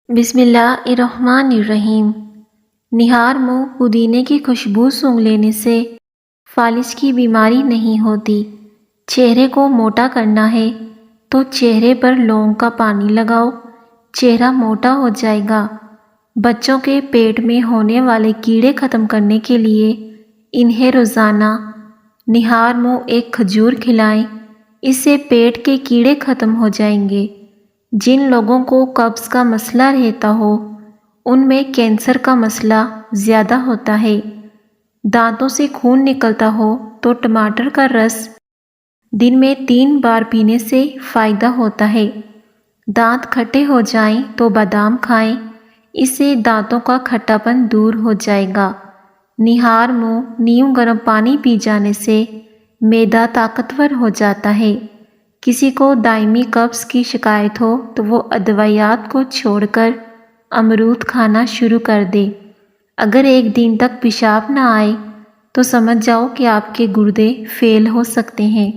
بسم اللہ الرحمن الرحیم۔ نہار منہ پودینے کی خوشبو سونگھ لینے سے فالج کی بیماری نہیں ہوتی۔ چہرے کو موٹا کرنا ہے تو چہرے پر لونگ کا پانی لگاؤ، چہرہ موٹا ہو جائے گا۔ بچوں کے پیٹ میں ہونے والے کیڑے ختم کرنے کے لیے انہیں روزانہ نہار منہ ایک کھجور کھلائیں، اس سے پیٹ کے کیڑے ختم ہو جائیں گے۔ جن لوگوں کو قبض کا مسئلہ رہتا ہو ان میں کینسر کا مسئلہ زیادہ ہوتا ہے۔ دانتوں سے خون نکلتا ہو تو ٹماٹر کا رس دن میں 3 بار پینے سے فائدہ ہوتا ہے۔ دانت کھٹے ہو جائیں تو بادام کھائیں، اس سے دانتوں کا کھٹا پن دور ہو جائے گا۔ نہار منہ نیم گرم پانی پی جانے سے معدہ طاقتور ہو جاتا ہے۔ کسی کو دائمی قبض کی شکایت ہو تو وہ ادویات کو چھوڑ کر امرود کھانا شروع کر دے۔ اگر ایک دن تک پیشاب نہ آئے تو سمجھ جاؤ کہ آپ کے گردے فیل ہو سکتے ہیں۔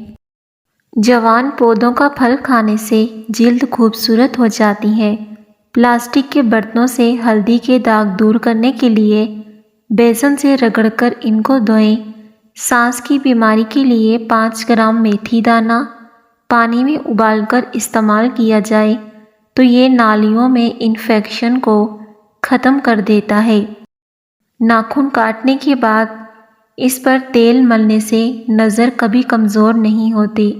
جوان پودوں کا پھل کھانے سے جلد خوبصورت ہو جاتی ہے۔ پلاسٹک کے برتنوں سے ہلدی کے داغ دور کرنے کے لیے بیسن سے رگڑ کر ان کو دھوئیں۔ سانس کی بیماری کے لیے 5 گرام میتھی دانہ پانی میں ابال کر استعمال کیا جائے تو یہ نالیوں میں انفیکشن کو ختم کر دیتا ہے۔ ناخن کاٹنے کے بعد اس پر تیل ملنے سے نظر کبھی کمزور نہیں ہوتی،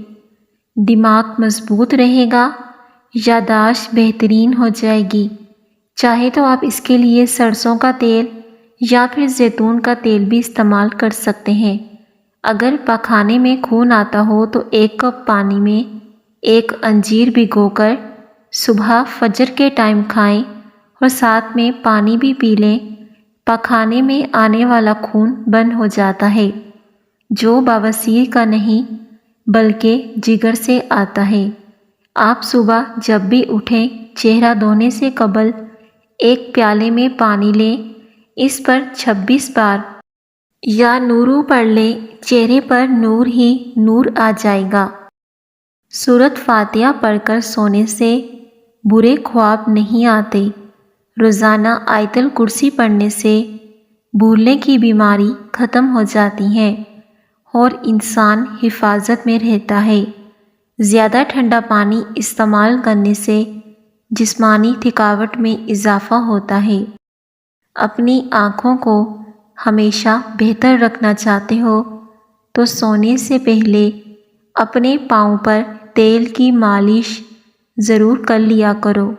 دماغ مضبوط رہے گا، یادداشت بہترین ہو جائے گی۔ چاہے تو آپ اس کے لیے سرسوں کا تیل یا پھر زیتون کا تیل بھی استعمال کر سکتے ہیں۔ اگر پاخانے میں خون آتا ہو تو 1 کپ پانی میں 1 انجیر بھگو کر صبح فجر کے ٹائم کھائیں اور ساتھ میں پانی بھی پی لیں۔ پاخانے میں آنے والا خون بند ہو جاتا ہے، جو بواسیر کا نہیں بلکہ جگر سے آتا ہے۔ آپ صبح جب بھی اٹھیں چہرہ دھونے سے قبل 1 پیالے میں پانی لیں، اس پر 26 بار یا نورو پڑھ لیں، چہرے پر نور ہی نور آ جائے گا۔ سورۃ فاتحہ پڑھ کر سونے سے برے خواب نہیں آتے۔ روزانہ آیت الکرسی پڑھنے سے بھولنے کی بیماری ختم ہو جاتی ہے اور انسان حفاظت میں رہتا ہے۔ زیادہ ٹھنڈا پانی استعمال کرنے سے جسمانی تھکاوٹ میں اضافہ ہوتا ہے۔ اپنی آنکھوں کو ہمیشہ بہتر رکھنا چاہتے ہو تو سونے سے پہلے اپنے پاؤں پر تیل کی مالش ضرور کر لیا کرو۔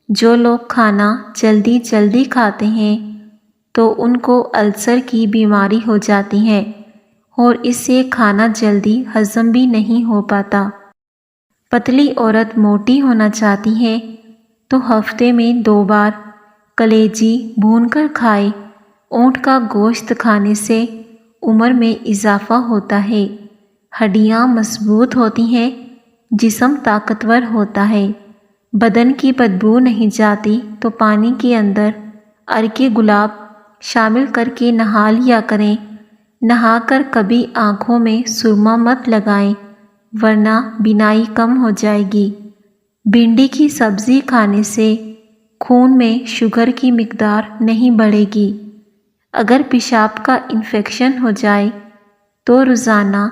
جو لوگ کھانا جلدی جلدی کھاتے ہیں تو ان کو السر کی بیماری ہو جاتی ہے اور اس سے کھانا جلدی ہضم بھی نہیں ہو پاتا۔ پتلی عورت موٹی ہونا چاہتی ہے تو ہفتے میں 2 بار کلیجی بھون کر کھائے۔ اونٹ کا گوشت کھانے سے عمر میں اضافہ ہوتا ہے، ہڈیاں مضبوط ہوتی ہیں، جسم طاقتور ہوتا ہے۔ بدن کی بدبو نہیں جاتی تو پانی کے اندر عرق گلاب شامل کر کے نہا لیا کریں۔ نہا کر کبھی آنکھوں میں سرما مت لگائیں ورنہ بینائی کم ہو جائے گی۔ بھنڈی کی سبزی کھانے سے خون میں شوگر کی مقدار نہیں بڑھے گی۔ اگر پیشاب کا انفیکشن ہو جائے تو روزانہ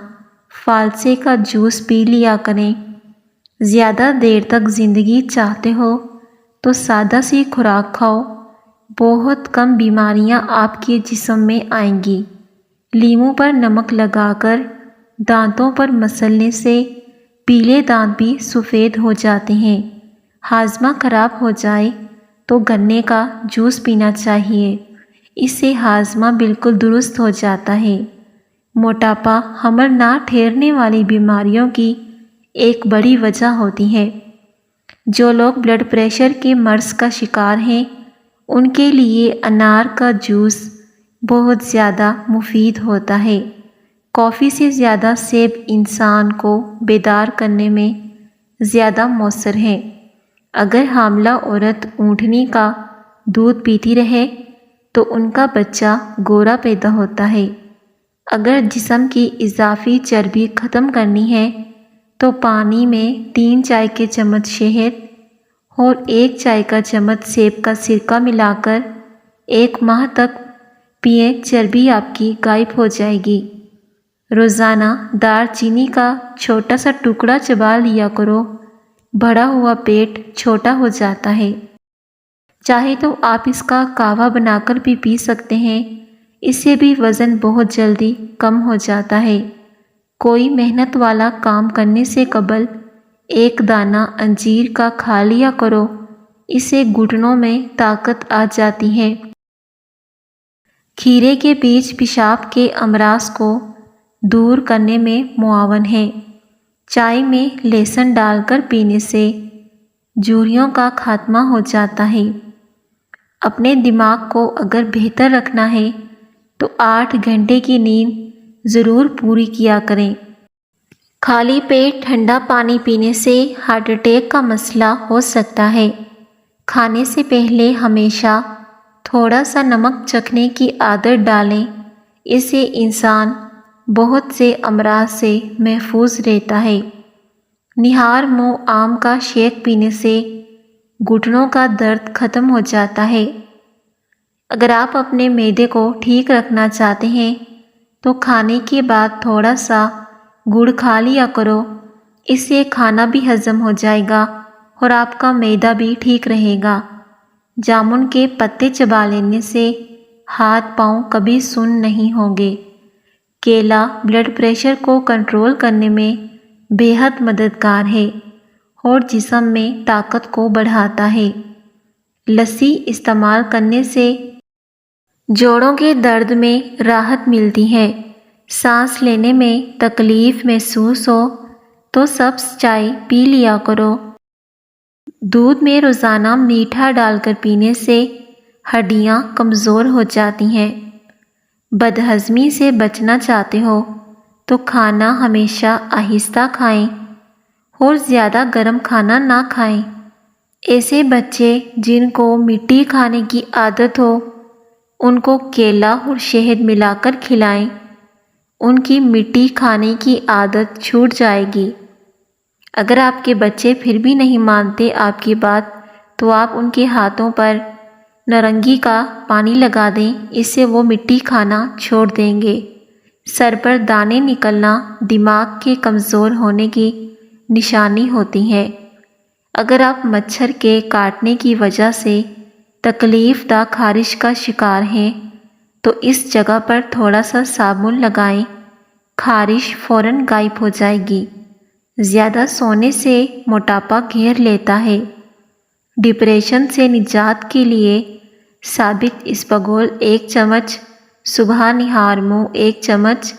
فالسے کا جوس پی لیا کریں۔ زیادہ دیر تک زندگی چاہتے ہو تو سادہ سی خوراک کھاؤ، بہت کم بیماریاں آپ کے جسم میں آئیں گی۔ لیموں پر نمک لگا کر دانتوں پر مسلنے سے پیلے دانت بھی سفید ہو جاتے ہیں۔ ہاضمہ خراب ہو جائے تو گنے کا جوس پینا چاہیے، اس سے ہاضمہ بالکل درست ہو جاتا ہے۔ موٹاپا حمل نہ ٹھہرنے والی بیماریوں کی ایک بڑی وجہ ہوتی ہے۔ جو لوگ بلڈ پریشر کے مرض کا شکار ہیں ان کے لیے انار کا جوس بہت زیادہ مفید ہوتا ہے۔ کافی سے زیادہ سیب انسان کو بیدار کرنے میں زیادہ مؤثر ہیں۔ اگر حاملہ عورت اونٹنی کا دودھ پیتی رہے تو ان کا بچہ گورا پیدا ہوتا ہے۔ اگر جسم کی اضافی چربی ختم کرنی ہے تو پانی میں 3 چائے کے چمچ شہد اور 1 چائے کا چمچ سیب کا سرکہ ملا کر 1 ماہ تک پئیں، چربی آپ کی غائب ہو جائے گی۔ روزانہ دار چینی کا چھوٹا سا ٹکڑا چبا لیا کرو، بڑا ہوا پیٹ چھوٹا ہو جاتا ہے۔ چاہے تو آپ اس کا قہوہ بنا کر بھی پی سکتے ہیں، اس سے بھی وزن بہت جلدی کم ہو جاتا ہے۔ کوئی محنت والا کام کرنے سے قبل 1 دانہ انجیر کا کھا لیا کرو، اس سے گھٹنوں میں طاقت آ جاتی ہے۔ کھیرے کے بیج پیشاب کے امراض کو دور کرنے میں معاون ہے۔ چائے میں لہسن ڈال کر پینے سے جھریوں کا خاتمہ ہو جاتا ہے۔ اپنے دماغ کو اگر بہتر رکھنا ہے تو 8 گھنٹے کی نیند ضرور پوری کیا کریں۔ خالی پیٹ ٹھنڈا پانی پینے سے ہارٹ اٹیک کا مسئلہ ہو سکتا ہے۔ کھانے سے پہلے ہمیشہ تھوڑا سا نمک چکھنے کی عادت ڈالیں، اس سے انسان بہت سے امراض سے محفوظ رہتا ہے۔ نہار منہ آم کا شیک پینے سے گھٹنوں کا درد ختم ہو جاتا ہے۔ اگر آپ اپنے معدے کو ٹھیک رکھنا چاہتے ہیں تو کھانے کے بعد تھوڑا سا گڑ کھا لیا کرو، اس سے کھانا بھی ہضم ہو جائے گا اور آپ کا معدہ بھی ٹھیک رہے گا۔ جامن کے پتے چبا لینے سے ہاتھ پاؤں کبھی سن نہیں ہوں گے۔ کیلا بلڈ پریشر کو کنٹرول کرنے میں بے حد مددگار ہے اور جسم میں طاقت کو بڑھاتا ہے۔ لسی استعمال کرنے سے جوڑوں کے درد میں راحت ملتی ہے۔ سانس لینے میں تکلیف محسوس ہو تو سبز چائے پی لیا کرو۔ دودھ میں روزانہ میٹھا ڈال کر پینے سے ہڈیاں کمزور ہو جاتی ہیں۔ بدہضمی سے بچنا چاہتے ہو تو کھانا ہمیشہ آہستہ کھائیں اور زیادہ گرم کھانا نہ کھائیں۔ ایسے بچے جن کو مٹی کھانے کی عادت ہو ان کو کیلا اور شہد ملا کر کھلائیں، ان کی مٹی کھانے کی عادت چھوٹ جائے گی۔ اگر آپ کے بچے پھر بھی نہیں مانتے آپ کی بات تو آپ ان کے ہاتھوں پر نارنگی کا پانی لگا دیں، اس سے وہ مٹی کھانا چھوڑ دیں گے۔ سر پر دانے نکلنا دماغ کے کمزور ہونے کی نشانی ہوتی ہے۔ اگر آپ مچھر کے کاٹنے کی وجہ سے تکلیف دہ خارش کا شکار ہیں تو اس جگہ پر تھوڑا سا صابن لگائیں، خارش فوراً غائب ہو جائے گی۔ زیادہ سونے سے موٹاپا گھیر لیتا ہے۔ ڈپریشن سے نجات کے لیے ثابت اسبگول 1 چمچ، صبح نہار منہ 1 چمچ،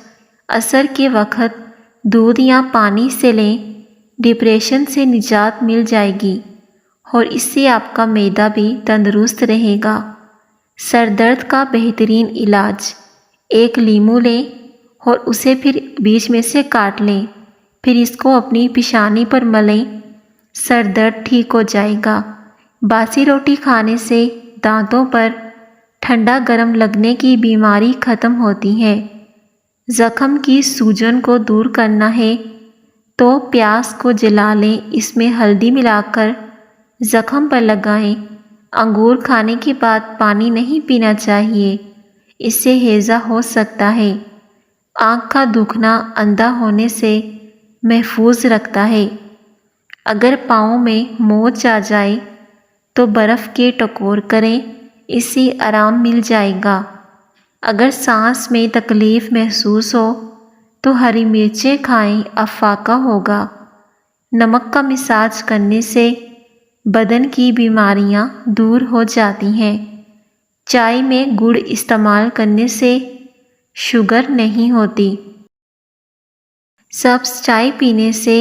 عصر کے وقت دودھ یا پانی سے لیں۔ ڈپریشن سے نجات مل جائے گی اور اس سے آپ کا معدہ بھی تندرست رہے گا۔ سر درد کا بہترین علاج، 1 لیمو لیں اور اسے پھر بیچ میں سے کاٹ لیں، پھر اس کو اپنی پیشانی پر ملیں، سر درد ٹھیک ہو جائے گا۔ باسی روٹی کھانے سے دانتوں پر ٹھنڈا گرم لگنے کی بیماری ختم ہوتی ہے۔ زخم کی سوجن کو دور کرنا ہے تو پیاز کو جلا لیں، اس میں ہلدی ملا کر زخم پر لگائیں۔ انگور کھانے کے بعد پانی نہیں پینا چاہیے، اس سے ہیضہ ہو سکتا ہے۔ آنکھ کا دکھنا اندھا ہونے سے محفوظ رکھتا ہے۔ اگر پاؤں میں موچ آ جائے تو برف کے ٹکور کریں، اس سے آرام مل جائے گا۔ اگر سانس میں تکلیف محسوس ہو تو ہری مرچیں کھائیں، افاقہ ہوگا۔ نمک کا مساج کرنے سے بدن کی بیماریاں دور ہو جاتی ہیں۔ چائے میں گڑ استعمال کرنے سے شوگر نہیں ہوتی۔ سبز چائے پینے سے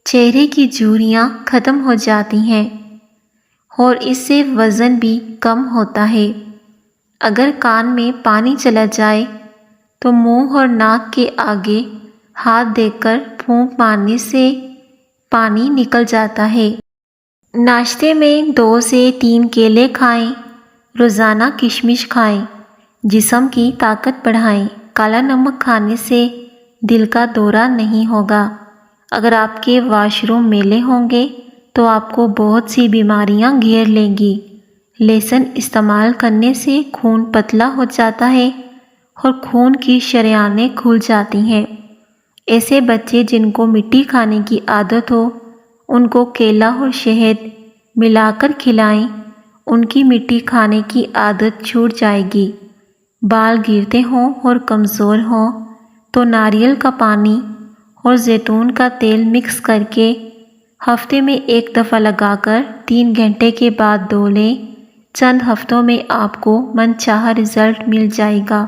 چہرے کی جھریاں ختم ہو جاتی ہیں اور اس سے وزن بھی کم ہوتا ہے۔ اگر کان میں پانی چلا جائے تو منہ اور ناک کے آگے ہاتھ دے کر پھونک مارنے سے پانی نکل جاتا ہے۔ ناشتے میں 2 سے 3 کیلے کھائیں، روزانہ کشمش کھائیں، جسم کی طاقت بڑھائیں۔ کالا نمک کھانے سے دل کا دورہ نہیں ہوگا۔ اگر آپ کے واش روم میلے ہوں گے تو تو آپ کو بہت سی بیماریاں گھیر لیں گی۔ لہسن استعمال کرنے سے خون پتلا ہو جاتا ہے اور خون کی شریانیں کھل جاتی ہیں۔ ایسے بچے جن کو مٹی کھانے کی عادت ہو ان کو کیلا اور شہد ملا کر کھلائیں، ان کی مٹی کھانے کی عادت چھوٹ جائے گی۔ بال گرتے ہوں اور کمزور ہوں تو ناریل کا پانی اور زیتون کا تیل مکس کر کے ہفتے میں 1 دفعہ لگا کر 3 گھنٹے کے بعد دھو لیں۔ چند ہفتوں میں آپ کو من چاہا رزلٹ مل جائے گا۔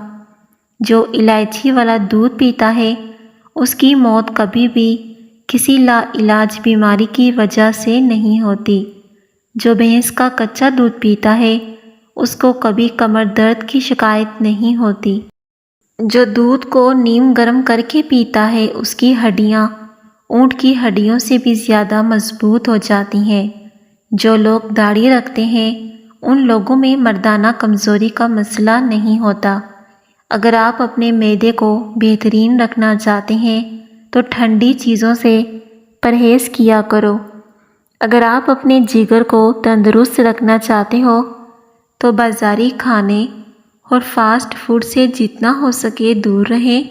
جو الائچی والا دودھ پیتا ہے اس کی موت کبھی بھی کسی لا علاج بیماری کی وجہ سے نہیں ہوتی۔ جو بھینس کا کچا دودھ پیتا ہے اس کو کبھی کمر درد کی شکایت نہیں ہوتی۔ جو دودھ کو نیم گرم کر کے پیتا ہے اس کی ہڈیاں اونٹ کی ہڈیوں سے بھی زیادہ مضبوط ہو جاتی ہیں۔ جو لوگ داڑھی رکھتے ہیں ان لوگوں میں مردانہ کمزوری کا مسئلہ نہیں ہوتا۔ اگر آپ اپنے معدے کو بہترین رکھنا چاہتے ہیں تو ٹھنڈی چیزوں سے پرہیز کیا کرو۔ اگر آپ اپنے جگر کو تندرست رکھنا چاہتے ہو تو بازاری کھانے اور فاسٹ فوڈ سے جتنا ہو سکے دور رہیں۔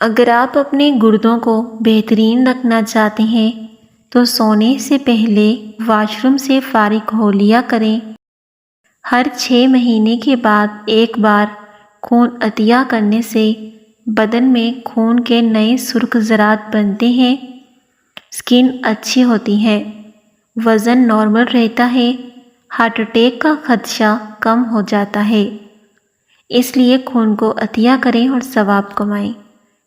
اگر آپ اپنے گردوں کو بہترین رکھنا چاہتے ہیں تو سونے سے پہلے واش روم سے فارغ ہو لیا کریں۔ ہر 6 مہینے کے بعد ایک بار خون عطیہ کرنے سے بدن میں خون کے نئے سرخ ذرات بنتے ہیں، سکن اچھی ہوتی ہے، وزن نارمل رہتا ہے، ہارٹ اٹیک کا خدشہ کم ہو جاتا ہے۔ اس لیے خون کو عطیہ کریں اور ثواب کمائیں۔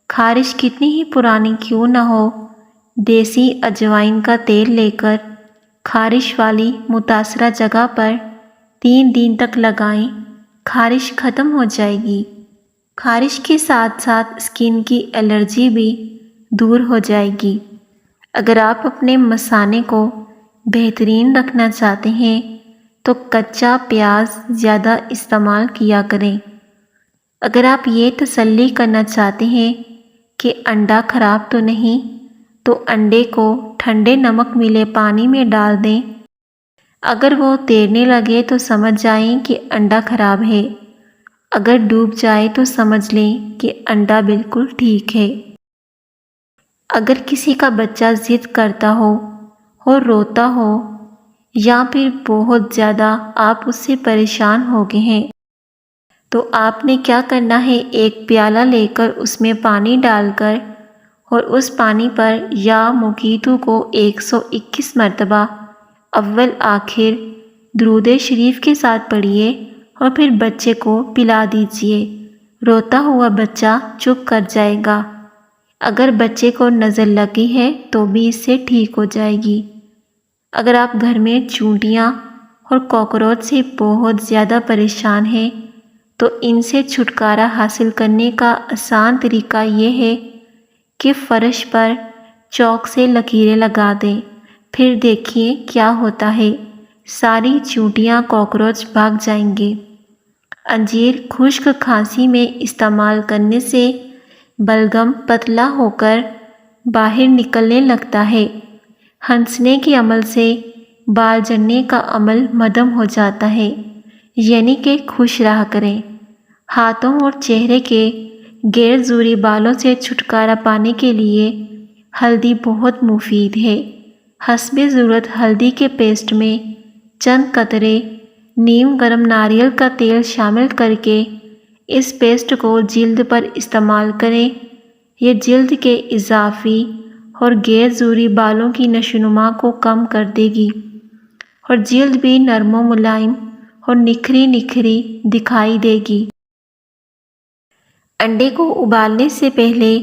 خارش کتنی ہی پرانی کیوں نہ ہو، دیسی اجوائن کا تیل لے کر خارش والی متاثرہ جگہ پر 3 دن تک لگائیں، خارش ختم ہو جائے گی۔ خارش کے ساتھ ساتھ اسکن کی الرجی بھی دور ہو جائے گی۔ اگر آپ اپنے مثانے کو بہترین رکھنا چاہتے ہیں تو کچا پیاز زیادہ استعمال کیا کریں۔ اگر آپ یہ تسلی کرنا چاہتے ہیں کہ انڈا خراب تو نہیں تو انڈے کو ٹھنڈے نمک ملے پانی میں ڈال دیں۔ اگر وہ تیرنے لگے تو سمجھ جائیں کہ انڈا خراب ہے، اگر ڈوب جائے تو سمجھ لیں کہ انڈا بالکل ٹھیک ہے۔ اگر کسی کا بچہ ضد کرتا ہو اور روتا ہو یا پھر بہت زیادہ آپ اس سے پریشان ہو گئے ہیں تو آپ نے کیا کرنا ہے، ایک پیالہ لے کر اس میں پانی ڈال کر اور اس پانی پر یا موکیتو کو 121 مرتبہ اول آخر درود شریف کے ساتھ پڑھیے اور پھر بچے کو پلا دیجیے۔ روتا ہوا بچہ چپ کر جائے گا۔ اگر بچے کو نظر لگی ہے تو بھی اس سے ٹھیک ہو جائے گی۔ اگر آپ گھر میں چونٹیاں اور کاکروچ سے بہت زیادہ پریشان ہیں تو ان سے چھٹکارا حاصل کرنے کا آسان طریقہ یہ ہے کہ فرش پر چاک سے لکیریں لگا دیں، پھر دیکھیے کیا ہوتا ہے، ساری چونٹیاں کاکروچ بھاگ جائیں گے۔ انجیر خشک کھانسی میں استعمال کرنے سے بلغم پتلا ہو کر باہر نکلنے لگتا ہے۔ ہنسنے کے عمل سے بال جھڑنے کا عمل مدھم ہو جاتا ہے، یعنی کہ خوش رہا کریں۔ ہاتھوں اور چہرے کے غیر ضروری بالوں سے چھٹکارا پانے کے لیے ہلدی بہت مفید ہے۔ حسب ضرورت ہلدی کے پیسٹ میں چند قطرے نیم گرم ناریل کا تیل شامل کر کے اس پیسٹ کو جلد پر استعمال کریں۔ یہ جلد کے اضافی اور غیر ضروری بالوں کی نشوونما کو کم کر دے گی اور جلد بھی نرم و ملائم اور نکھری نکھری دکھائی دے گی۔ انڈے کو ابالنے سے پہلے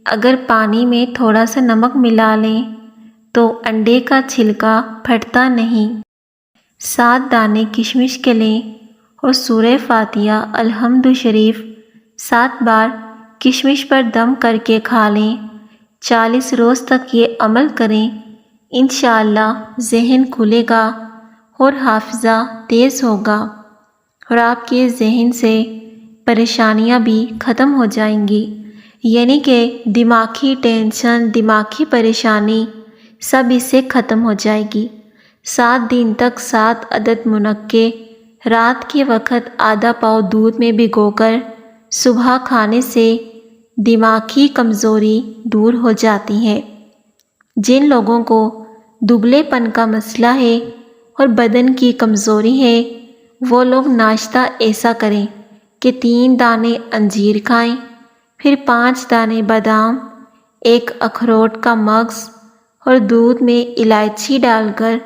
اگر پانی میں تھوڑا سا نمک ملا لیں تو انڈے کا چھلکا پھٹتا نہیں۔ 7 دانے کشمش کے لیں اور سورہ فاتحہ الحمد شریف 7 بار کشمش پر دم کر کے کھا لیں۔ 40 روز تک یہ عمل کریں، انشاءاللہ ذہن کھلے گا اور حافظہ تیز ہوگا اور آپ کے ذہن سے پریشانیاں بھی ختم ہو جائیں گی، یعنی کہ دماغی ٹینشن، دماغی پریشانی سب اس سے ختم ہو جائے گی۔ 7 دن تک 7 عدد منقے رات کے وقت آدھا پاؤ دودھ میں بھگو کر صبح کھانے سے دماغی کمزوری دور ہو جاتی ہے۔ جن لوگوں کو دبلے پن کا مسئلہ ہے اور بدن کی کمزوری ہے، وہ لوگ ناشتہ ایسا کریں کہ 3 دانے انجیر کھائیں، پھر 5 دانے بادام، 1 اخروٹ کا مغز اور دودھ میں الائچی ڈال کر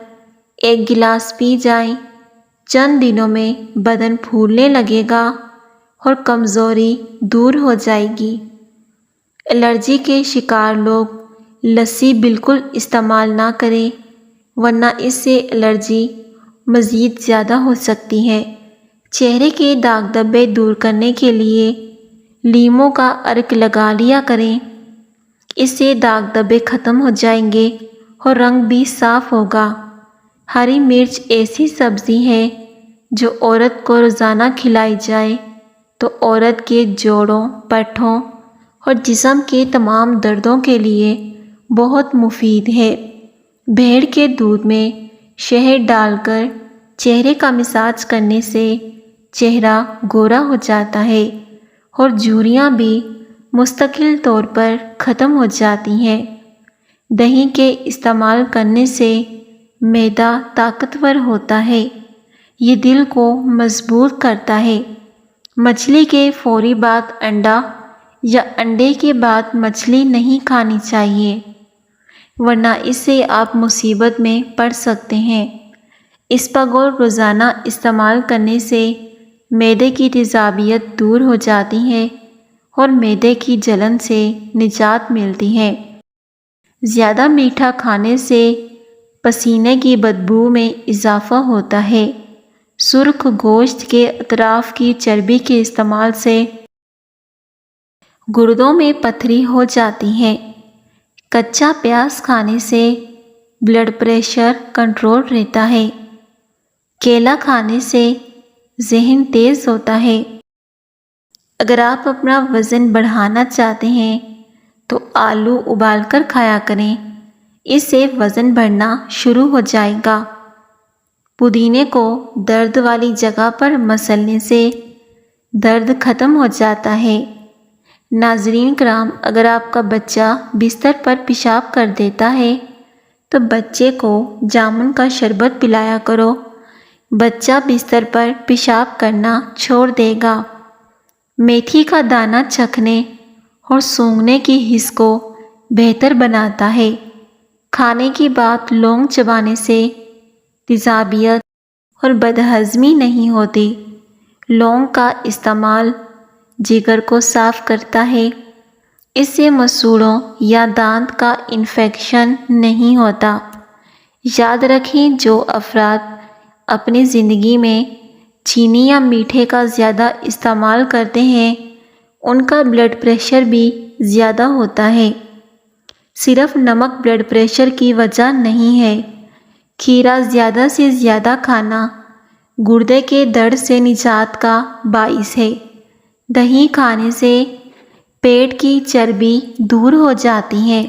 1 گلاس پی جائیں۔ چند دنوں میں بدن پھولنے لگے گا اور کمزوری دور ہو جائے گی۔ الرجی کے شکار لوگ لسی بالکل استعمال نہ کریں، ورنہ اس سے الرجی مزید زیادہ ہو سکتی ہے۔ چہرے کے داغ دھبے دور کرنے کے لیے لیموں کا عرق لگا لیا کریں، اس سے داغ دھبے ختم ہو جائیں گے اور رنگ بھی صاف ہوگا۔ ہری مرچ ایسی سبزی ہے جو عورت کو روزانہ کھلائی جائے تو عورت کے جوڑوں، پٹھوں اور جسم کے تمام دردوں کے لیے بہت مفید ہے۔ بھیڑ کے دودھ میں شہد ڈال کر چہرے کا مساج کرنے سے چہرہ گورا ہو جاتا ہے اور جھریاں بھی مستقل طور پر ختم ہو جاتی ہیں۔ دہی کے استعمال کرنے سے معدہ طاقتور ہوتا ہے، یہ دل کو مضبوط کرتا ہے۔ مچھلی کے فوری بعد انڈا یا انڈے کے بعد مچھلی نہیں کھانی چاہیے، ورنہ اس سے آپ مصیبت میں پڑ سکتے ہیں۔ اسپاگول روزانہ استعمال کرنے سے معدے کی تیزابیت دور ہو جاتی ہے اور معدے کی جلن سے نجات ملتی ہے۔ زیادہ میٹھا کھانے سے پسینے کی بدبو میں اضافہ ہوتا ہے۔ سرخ گوشت کے اطراف کی چربی کے استعمال سے گردوں میں پتھری ہو جاتی ہے۔ کچا پیاز کھانے سے بلڈ پریشر کنٹرول رہتا ہے۔ کیلا کھانے سے ذہن تیز ہوتا ہے۔ اگر آپ اپنا وزن بڑھانا چاہتے ہیں تو آلو ابال کر کھایا کریں، اس سے وزن بڑھنا شروع ہو جائے گا۔ پودینے کو درد والی جگہ پر مسلنے سے درد ختم ہو جاتا ہے۔ ناظرین کرام، اگر آپ کا بچہ بستر پر پیشاب کر دیتا ہے تو بچے کو جامن کا شربت پلایا کرو، بچہ بستر پر پیشاب کرنا چھوڑ دے گا۔ میتھی کا دانہ چکھنے اور سونگھنے کی حس کو بہتر بناتا ہے۔ کھانے کے بعد لونگ چبانے سے تیزابیت اور بدہضمی نہیں ہوتی۔ لونگ کا استعمال جگر کو صاف کرتا ہے، اس سے مسوڑوں یا دانت کا انفیکشن نہیں ہوتا۔ یاد رکھیں، جو افراد اپنی زندگی میں چینی یا میٹھے کا زیادہ استعمال کرتے ہیں، ان کا بلڈ پریشر بھی زیادہ ہوتا ہے۔ صرف نمک بلڈ پریشر کی وجہ نہیں ہے۔ کھیرا زیادہ سے زیادہ کھانا گردے کے درد سے نجات کا باعث ہے۔ دہی کھانے سے پیٹ کی چربی دور ہو جاتی ہے۔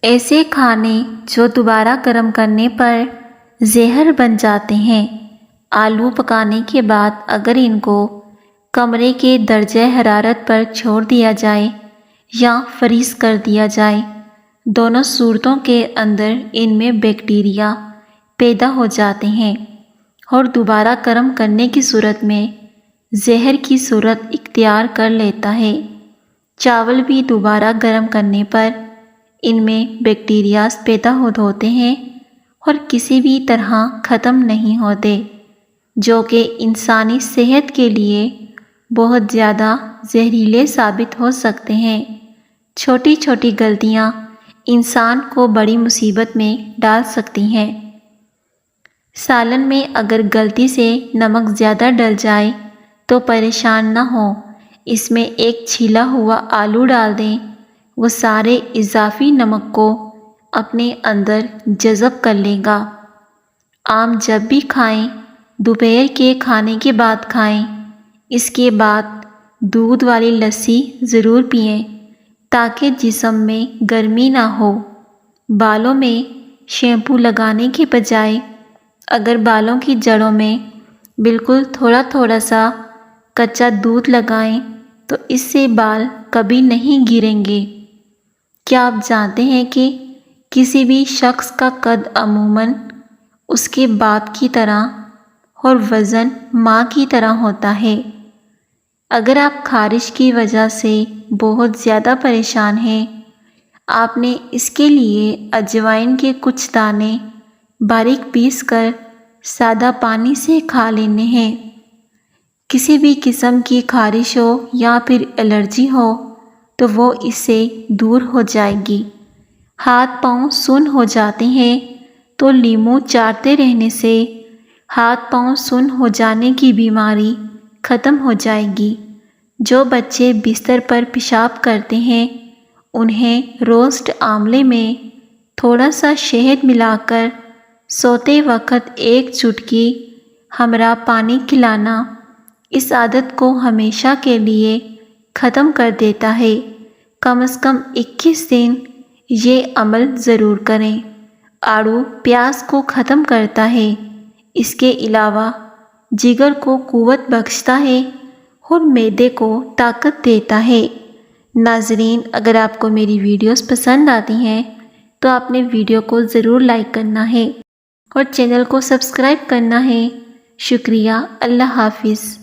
ایسے کھانے جو دوبارہ گرم کرنے پر زہر بن جاتے ہیں، آلو پکانے کے بعد اگر ان کو کمرے کے درجہ حرارت پر چھوڑ دیا جائے یا فریز کر دیا جائے، دونوں صورتوں کے اندر ان میں بیکٹیریا پیدا ہو جاتے ہیں اور دوبارہ گرم کرنے کی صورت میں زہر کی صورت اختیار کر لیتا ہے۔ چاول بھی دوبارہ گرم کرنے پر ان میں بیکٹیریاز پیدا ہوتے ہیں اور کسی بھی طرح ختم نہیں ہوتے، جو کہ انسانی صحت کے لیے بہت زیادہ زہریلے ثابت ہو سکتے ہیں۔ چھوٹی چھوٹی غلطیاں انسان کو بڑی مصیبت میں ڈال سکتی ہیں۔ سالن میں اگر غلطی سے نمک زیادہ ڈل جائے تو پریشان نہ ہوں، اس میں 1 چھیلا ہوا آلو ڈال دیں، وہ سارے اضافی نمک کو اپنے اندر جذب کر لے گا۔ آم جب بھی کھائیں دوپہر کے کھانے کے بعد کھائیں، اس کے بعد دودھ والی لسی ضرور پئیں تاکہ جسم میں گرمی نہ ہو۔ بالوں میں شیمپو لگانے کے بجائے اگر بالوں کی جڑوں میں بالکل تھوڑا تھوڑا سا کچا دودھ لگائیں تو اس سے بال کبھی نہیں گریں گے۔ کیا آپ جانتے ہیں کہ کسی بھی شخص کا قد عموماً اس کے باپ کی طرح اور وزن ماں کی طرح ہوتا ہے؟ اگر آپ خارش کی وجہ سے بہت زیادہ پریشان ہیں، آپ نے اس کے لیے اجوائن کے کچھ دانے باریک پیس کر سادہ پانی سے کھا لینے ہیں۔ کسی بھی قسم کی خارش ہو یا پھر الرجی ہو تو وہ اس سے دور ہو جائے گی۔ ہاتھ پاؤں سن ہو جاتے ہیں تو لیموں چاٹتے رہنے سے ہاتھ پاؤں سن ہو جانے کی بیماری ختم ہو جائے گی۔ جو بچے بستر پر پیشاب کرتے ہیں انہیں روسٹ آملے میں تھوڑا سا شہد ملا کر سوتے وقت ایک چٹکی ہمراہ پانی کھلانا اس عادت کو ہمیشہ کے لیے ختم کر دیتا ہے۔ کم از کم 21 دن یہ عمل ضرور کریں۔ آڑو پیاس کو ختم کرتا ہے، اس کے علاوہ جگر کو قوت بخشتا ہے اور معدے کو طاقت دیتا ہے۔ ناظرین، اگر آپ کو میری ویڈیوز پسند آتی ہیں تو آپ نے ویڈیو کو ضرور لائک کرنا ہے اور چینل کو سبسکرائب کرنا ہے۔ شکریہ۔ اللہ حافظ۔